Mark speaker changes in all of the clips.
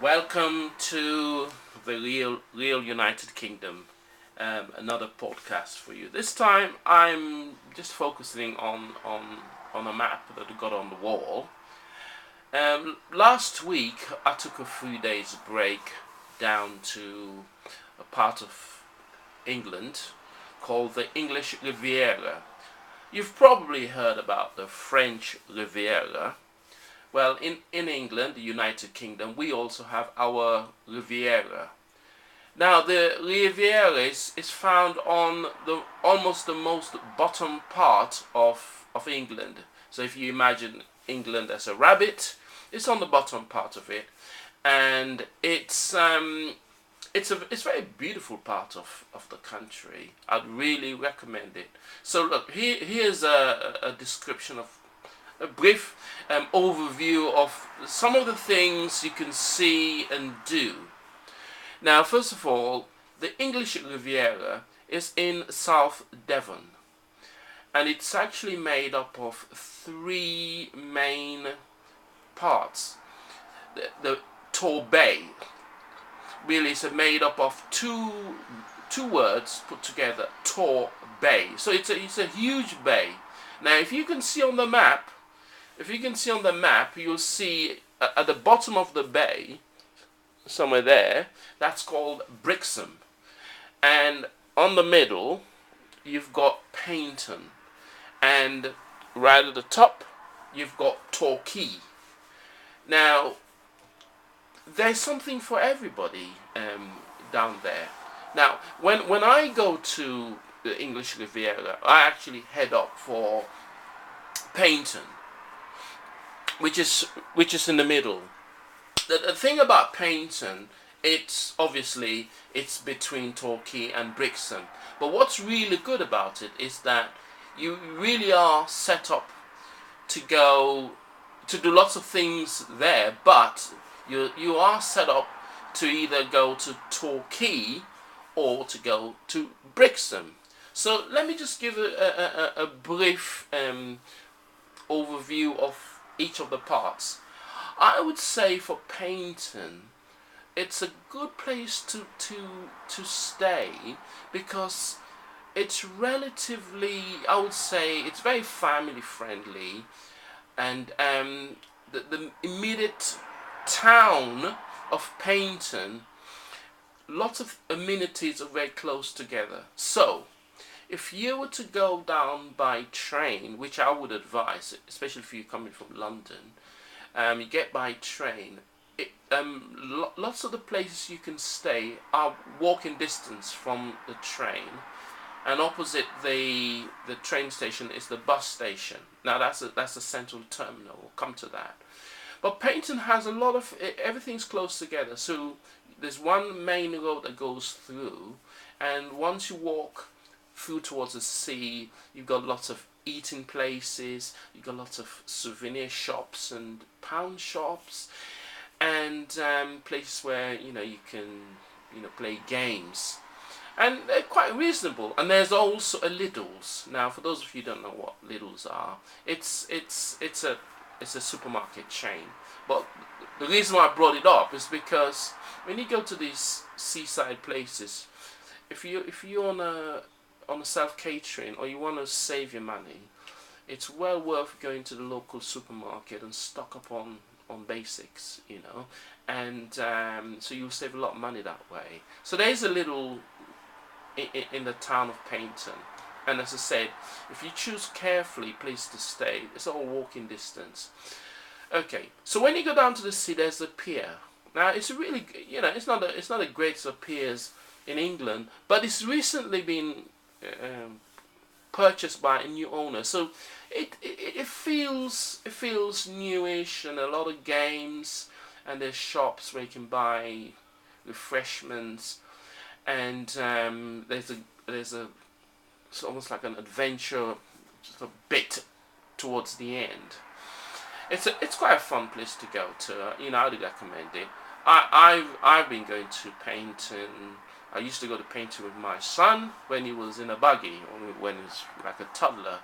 Speaker 1: Welcome to the Real United Kingdom. Another podcast for you. This time I'm just focusing on a map that I got on the wall. Last week I took a 3 days break down to a part of England called the English Riviera. You've probably heard about the French Riviera. Well, in England, the United Kingdom, we also have our Riviera. Now, the Riviera is found on the almost the most bottom part of England. So if you imagine England as a rabbit, it's on the bottom part of it, and it's a very beautiful part of the country. I'd really recommend it. So look, here's a description of a brief overview of some of the things you can see and do. Now, first of all, the English Riviera is in South Devon, and it's actually made up of three main parts. The Torbay really is made up of two words put together, Tor Bay. So it's a huge bay. Now, if you can see on the map, you'll see at the bottom of the bay, somewhere there, that's called Brixham. And on the middle, you've got Paynton. And right at the top, you've got Torquay. Now, there's something for everybody down there. Now, when I go to the English Riviera, I actually head up for Paynton, which is in the middle. The thing about Paynton, it's between Torquay and Brixham. But what's really good about it is that you really are set up to go to do lots of things there, but you are set up to either go to Torquay or to go to Brixham. So let me just give a brief overview of each of the parts. I would say for Paynton, it's a good place to stay because it's relatively, I would say, it's very family friendly, and the immediate town of Paynton, lots of amenities are very close together. So if you were to go down by train, which I would advise, especially if you're coming from London, you get by train. Lots of the places you can stay are walking distance from the train, and opposite the train station is the bus station. Now that's a central terminal. We'll come to that. But Paynton has a lot of everything's close together. So there's one main road that goes through, and once you walk through towards the sea, you've got lots of eating places, you've got lots of souvenir shops and pound shops, and places where you can play games, and they're quite reasonable. And there's also a Lidl's. Now, for those of you who don't know what Lidl's are, it's a supermarket chain. But the reason why I brought it up is because when you go to these seaside places, if you're on a self-catering, or you want to save your money, it's well worth going to the local supermarket and stock up on basics, and so you'll save a lot of money that way. So there's a little in the town of Paynton, and as I said, if you choose carefully place to stay, it's all walking distance. Okay, so when you go down to the sea, there's the pier. Now it's really, it's not a great of piers in England, but it's recently been purchased by a new owner, so it feels newish, and a lot of games, and there's shops where you can buy refreshments, and there's a it's almost like an adventure sort of bit towards the end. It's quite a fun place to go to. I'd recommend it. I've been going to Paynton. I used to go to Paynton with my son when he was in a buggy, or when he was like a toddler,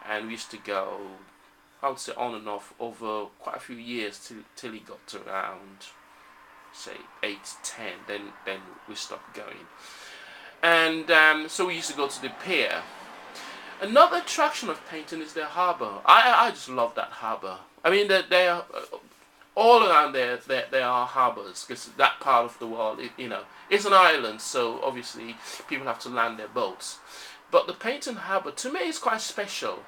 Speaker 1: and we used to go, I would say, on and off over quite a few years till he got to around say 8, 10, then we stopped going. And so we used to go to the pier. Another attraction of Paynton is the harbour. I just love that harbour. I mean, they are all around there are harbours, because that part of the world, it's an island, so obviously people have to land their boats. But the Paynton harbour, to me, is quite special.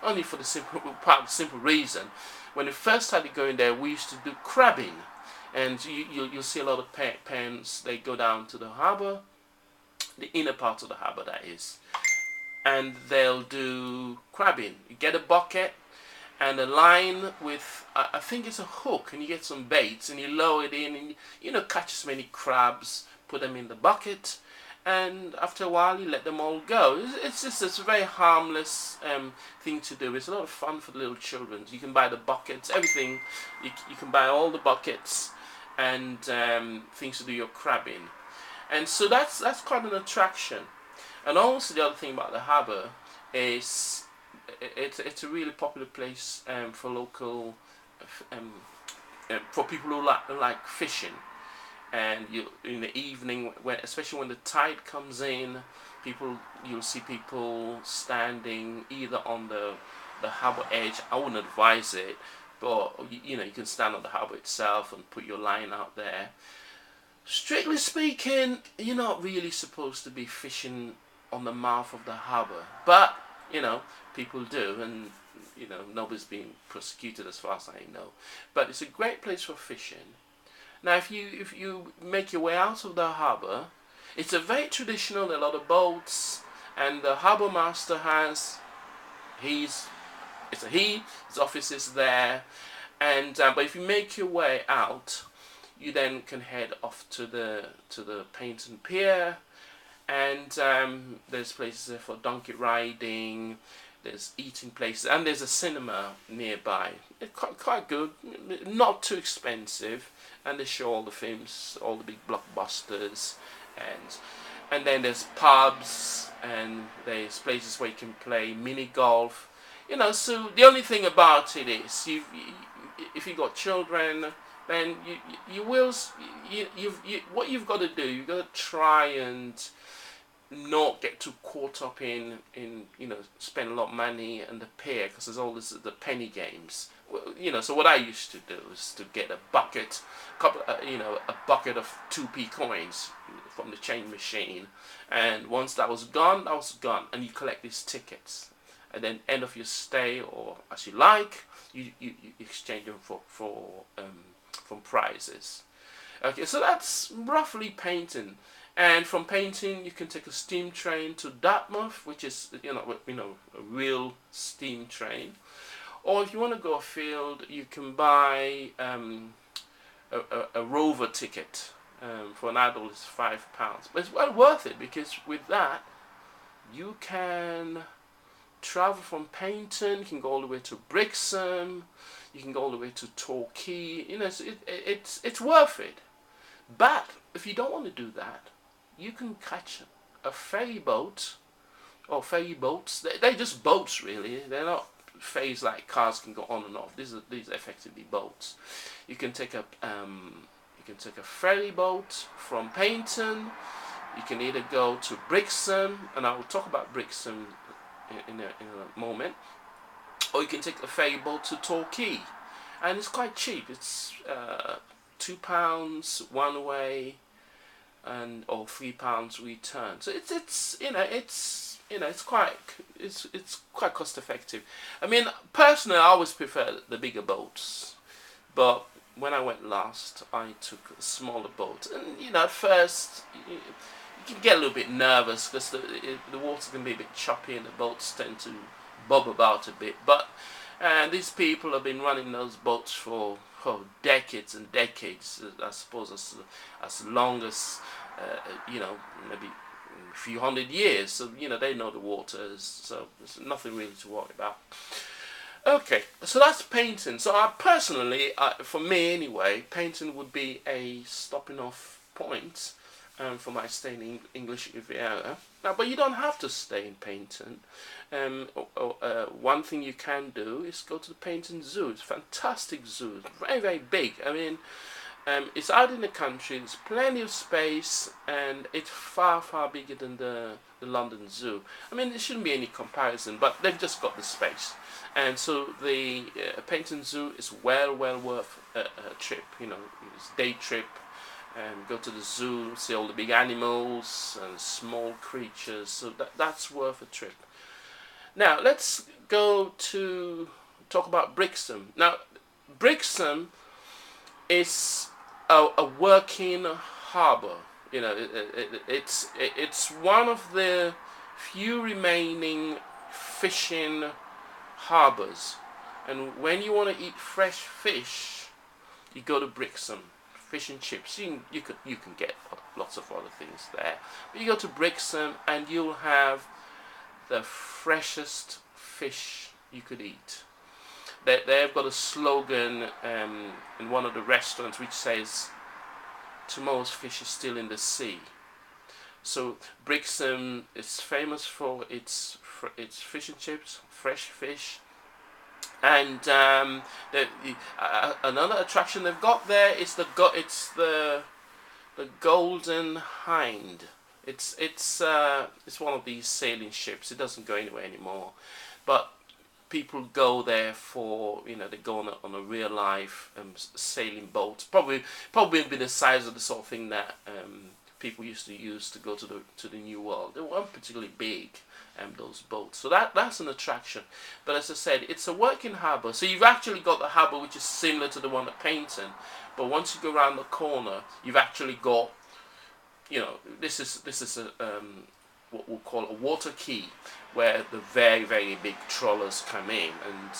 Speaker 1: Only for the simple reason, when we first started going there, we used to do crabbing, and you'll see a lot of pens. They go down to the harbour, the inner part of the harbour, that is, and they'll do crabbing. You get a bucket and a line with, I think it's a hook, and you get some baits, and you lower it in, and catch as many crabs, put them in the bucket, and after a while you let them all go. It's a very harmless thing to do. It's a lot of fun for the little children. You can buy the buckets, everything. You can buy all the buckets and things to do your crabbing, and so that's quite an attraction. And also the other thing about the harbour is it's a really popular place for local for people who like fishing. And in the evening, especially when the tide comes in, you'll see people standing either on the harbour edge. I wouldn't advise it, but you can stand on the harbour itself and put your line out there. Strictly speaking, you're not really supposed to be fishing on the mouth of the harbour, but people do, and nobody's being prosecuted as far as I know. But it's a great place for fishing. Now, if you make your way out of the harbour, it's a very traditional. A lot of boats, and the harbour master his office is there, and but if you make your way out, you then can head off to the Paynton Pier, and there's places there for donkey riding, there's eating places, and there's a cinema nearby. It's quite good, not too expensive, and they show all the films, all the big blockbusters, and then there's pubs, and there's places where you can play mini golf. So the only thing about it is, if you've got children, then what you've got to do, you've got to try and not get too caught up in spend a lot of money and the pier, because there's all the penny games. So what I used to do is to get a bucket of 2p coins from the change machine, and once that was gone, and you collect these tickets, and then end of your stay, or as you like, you exchange them from prizes. Okay, so that's roughly Paynton. And from Paynton, you can take a steam train to Dartmouth, which is a real steam train. Or if you want to go afield, you can buy a rover ticket. For an adult, it's £5, but it's well worth it, because with that, you can travel from Paynton. You can go all the way to Brixham. You can go all the way to Torquay. It's worth it. But if you don't want to do that, you can catch a ferry boat, or ferry boats. They're just boats, really. They're not ferries like cars can go on and off. These are effectively boats. You can take a ferry boat from Paynton. You can either go to Brixham, and I will talk about Brixham in a moment, or you can take a ferry boat to Torquay, and it's quite cheap. It's £2 one way, or £3 return. So it's quite cost effective. I mean, personally, I always prefer the bigger boats, but when I went last, I took a smaller boat, and at first you can get a little bit nervous, because the water can be a bit choppy and the boats tend to bob about a bit. But these people have been running those boats for decades and decades. I suppose as long as maybe a few hundred years. So they know the waters. So there's nothing really to worry about. Okay, so that's Paynton. So personally, for me anyway, Paynton would be a stopping off point for my stay in English Riviera. Now, but you don't have to stay in Paynton. One thing you can do is go to the Paynton Zoo. It's a fantastic zoo. It's very, very big. I mean, It's out in the country. There's plenty of space, and it's far, far bigger than the London Zoo. I mean, there shouldn't be any comparison, but they've just got the space, and so the Paynton Zoo is well worth a trip. You know, it's a day trip, and go to the zoo, see all the big animals and small creatures. So that's worth a trip. Now let's go to talk about Brixham. Now, Brixham is a working harbour. You know, it's one of the few remaining fishing harbours, and when you want to eat fresh fish, you go to Brixham. Fish and chips. You can get lots of other things there, but you go to Brixham and you'll have the freshest fish you could eat. They've got a slogan in one of the restaurants which says, "Tomorrow's fish is still in the sea." So Brixham is famous for its fish and chips, fresh fish, and another attraction they've got there is the Golden Hind. It's one of these sailing ships. It doesn't go anywhere anymore, but people go there for, you know, they go on a real life sailing boat. Probably be the size of the sort of thing that people used to use to go to the New World. They weren't particularly big, those boats. So that's an attraction. But as I said, it's a working harbour. So you've actually got the harbour which is similar to the one at Paynton, but once you go around the corner, you've actually got, you know, this is a what we'll call a water quay, where the very big trawlers come in, and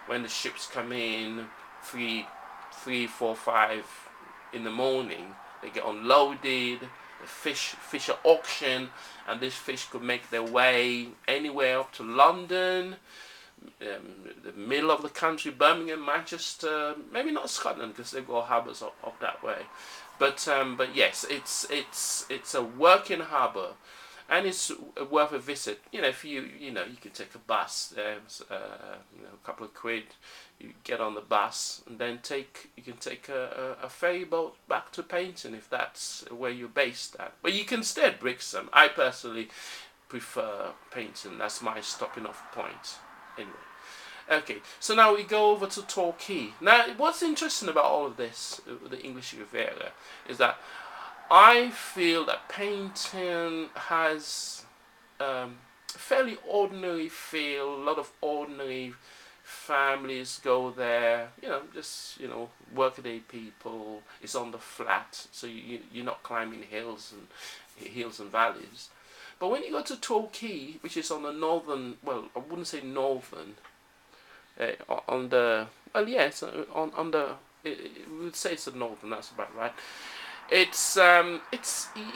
Speaker 1: when the ships come in 3, 4, 5 in the morning, they get unloaded. The fish are auctioned, and this fish could make their way anywhere up to London, the middle of the country, Birmingham, Manchester, maybe not Scotland because they've got harbours up that way, but yes, it's a working harbour, and it's worth a visit. You know, if you can take a bus. A couple of quid, you get on the bus, and then you can take a ferry boat back to Paynton if that's where you're based at. But you can stay at Brixham. I personally prefer Paynton. That's my stopping off point. Anyway. Okay, so now we go over to Torquay. Now, what's interesting about all of this, the English Riviera, is that I feel that Paynton has a fairly ordinary feel. A lot of ordinary families go there. You know, just workaday people. It's on the flat, so you're not climbing hills and valleys. But when you go to Torquay, which is on the northern, well, I wouldn't say northern, on the we would say it's the northern. That's about right. It's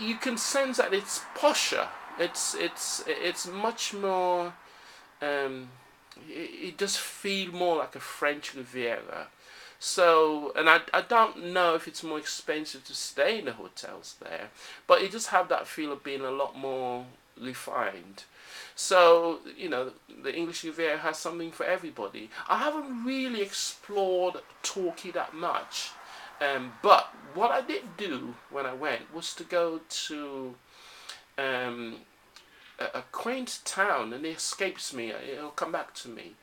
Speaker 1: you can sense that it's posher. It's much more. It does feel more like a French Riviera. So, and I don't know if it's more expensive to stay in the hotels there, but it just have that feel of being a lot more refined. So, the English Riviera has something for everybody. I haven't really explored Torquay that much, but what I did do when I went was to go to a quaint town, and it escapes me. It'll come back to me.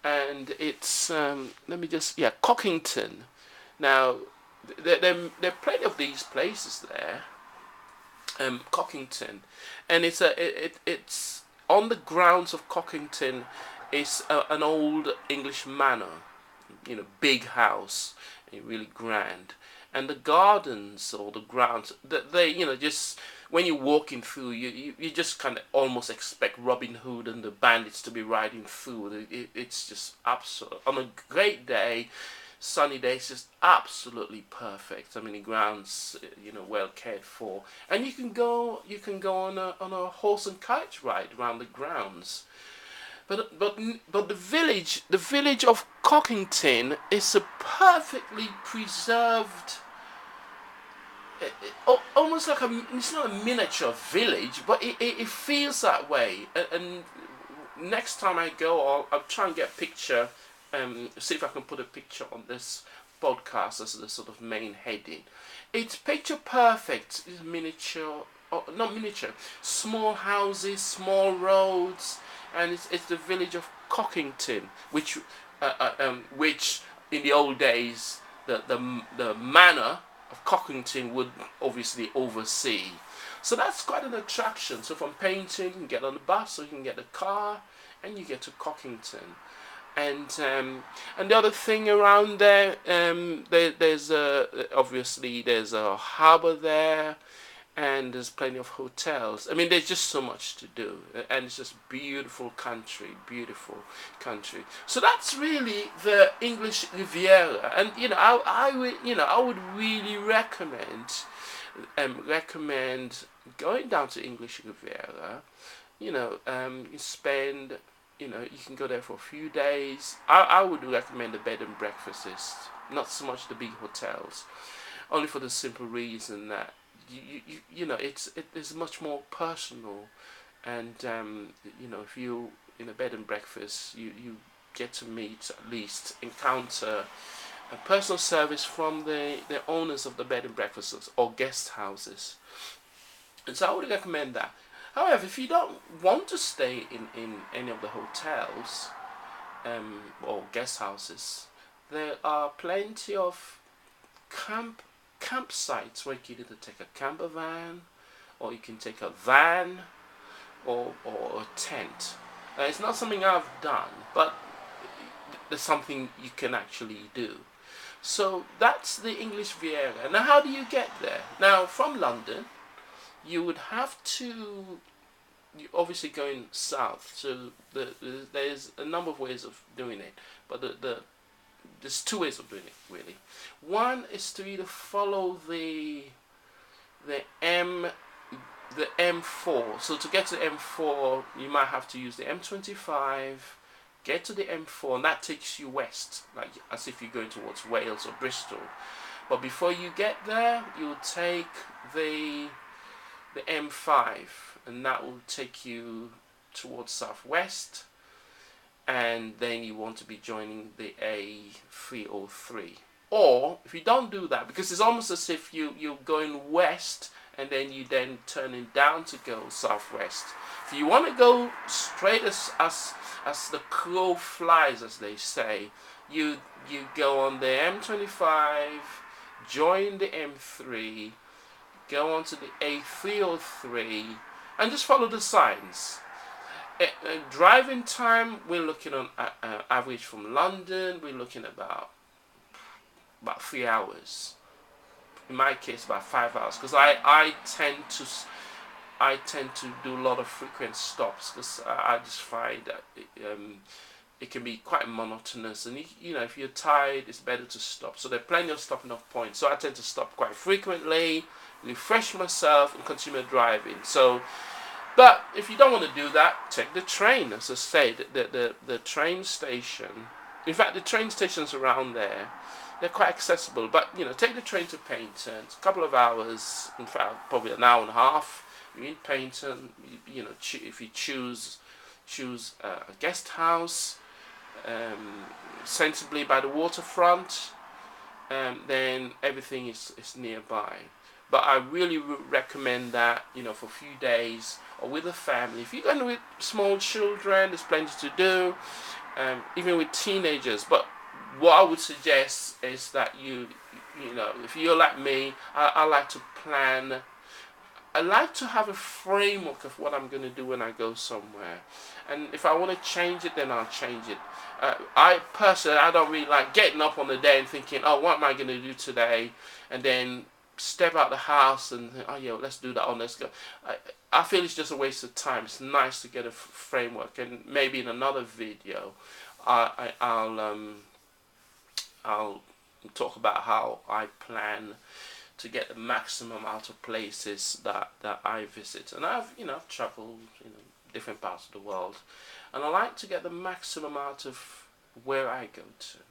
Speaker 1: And it's Cockington. Now, there are plenty of these places there. Cockington, and it's on the grounds of Cockington is an old English manor, big house, really grand, and the gardens or the grounds that they just when you're walking through, you just kind of almost expect Robin Hood and the bandits to be riding through. It's just absolute. On a great day, sunny day, it's just absolutely perfect. I mean, the grounds, well cared for, and you can go on a horse and carriage ride around the grounds. But the village of Cockington is a perfectly preserved. Almost like it's not a miniature village, but it feels that way. And next time I go, I'll try and get a picture. See if I can put a picture on this podcast as the sort of main heading. It's picture perfect. It's miniature, or not miniature, small houses, small roads, and it's the village of Cockington, which in the old days the manor of Cockington would obviously oversee. So that's quite an attraction. So from Paignton, you can get on the bus, or you can get a car, and you get to Cockington. And the other thing around there, there's obviously there's a harbour there, and there's plenty of hotels. I mean, there's just so much to do, and it's just beautiful country, beautiful country. So that's really the English Riviera, and I would really recommend going down to English Riviera. You spend. You can go there for a few days. I would recommend the bed and breakfasts, not so much the big hotels, only for the simple reason that it's much more personal, and if you in a bed and breakfast, you get to meet, at least encounter a personal service from the owners of the bed and breakfasts or guest houses, and so I would recommend that. However, if you don't want to stay in any of the hotels or guest houses, there are plenty of campsites where you can either take a camper van, or you can take a van, or a tent. It's not something I've done, but there's something you can actually do. So that's the English Riviera. Now, how do you get there? Now, from London, you would have to, obviously going south, so there's a number of ways of doing it, but there's two ways of doing it, really. One is to either follow the M4. So to get to the M4, you might have to use the M25, get to the M4, and that takes you west, like as if you're going towards Wales or Bristol. But before you get there, you'll take the M5, and that will take you towards southwest, and then you want to be joining the A303. Or if you don't do that, because it's almost as if you're going west and then you then turning down to go southwest. If you want to go straight as the crow flies, as they say, you go on the M25, join the M3, go on to the A303, and just follow the signs. Driving time, we're looking on average from London, we're looking about 3 hours. In my case, about 5 hours, because I tend to do a lot of frequent stops, because I just find that it can be quite monotonous, and if you're tired, it's better to stop. So there are plenty of stopping off points. So I tend to stop quite frequently, refresh myself, and continue driving. So, but if you don't want to do that, take the train. As I say, the train station. In fact, the train stations around there, they're quite accessible. But take the train to Paignton. It's a couple of hours. In fact, probably an hour and a half. You're in Paignton. If you choose a guest house, sensibly by the waterfront, then everything is nearby. But I really recommend that, for a few days or with a family. If you're going with small children, there's plenty to do, even with teenagers. But what I would suggest is that if you're like me, I like to plan. I like to have a framework of what I'm going to do when I go somewhere. And if I want to change it, then I'll change it. I personally, I don't really like getting up on the day and thinking, oh, what am I going to do today? And then step out the house and think, oh yeah, let's do that, or let's go. I feel it's just a waste of time. It's nice to get a framework, and maybe in another video I'll talk about how I plan to get the maximum out of places that I visit. And I've traveled different parts of the world, and I like to get the maximum out of where I go to.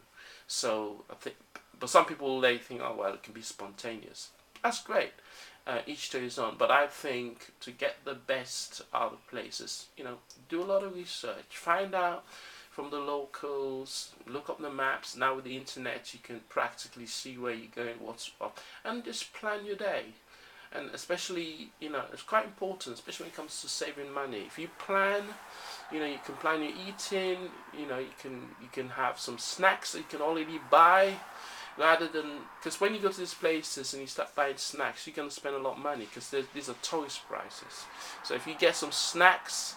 Speaker 1: So I think, but some people, they think, oh well, it can be spontaneous. That's great. Each to his own. But I think to get the best out of places, do a lot of research. Find out from the locals, look up the maps. Now with the internet, you can practically see where you're going, what's up, and just plan your day. And especially, it's quite important, especially when it comes to saving money. If you plan, you can plan your eating. You can have some snacks that you can already buy, rather than, because when you go to these places and you start buying snacks, you're gonna spend a lot of money because these are tourist prices. So if you get some snacks,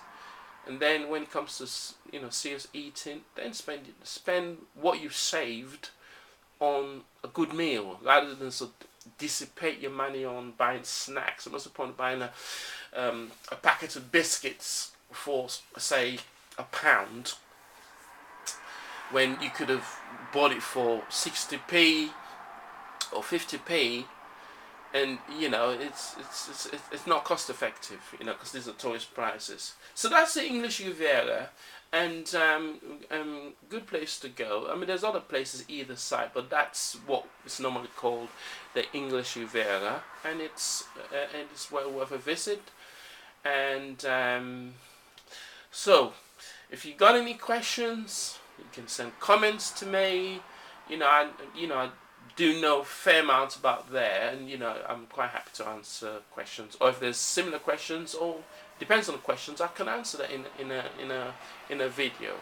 Speaker 1: and then when it comes to serious eating, then spend what you've saved on a good meal, rather than sort of dissipate your money on buying snacks. What's the point of buying a packet of biscuits for, say, £1, when you could have bought it for 60p or 50p, and it's not cost effective, because these are tourist prices. So that's the English Riviera, and good place to go. I mean, there's other places either side, but that's what is normally called the English Riviera, and it's well worth a visit. And so, if you got any questions, you can send comments to me. I do know a fair amount about there, and I'm quite happy to answer questions. Or if there's similar questions, or depends on the questions, I can answer that in a video.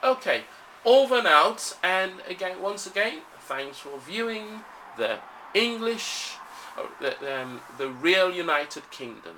Speaker 1: Okay, over and out. And once again, thanks for viewing the English, the real United Kingdom.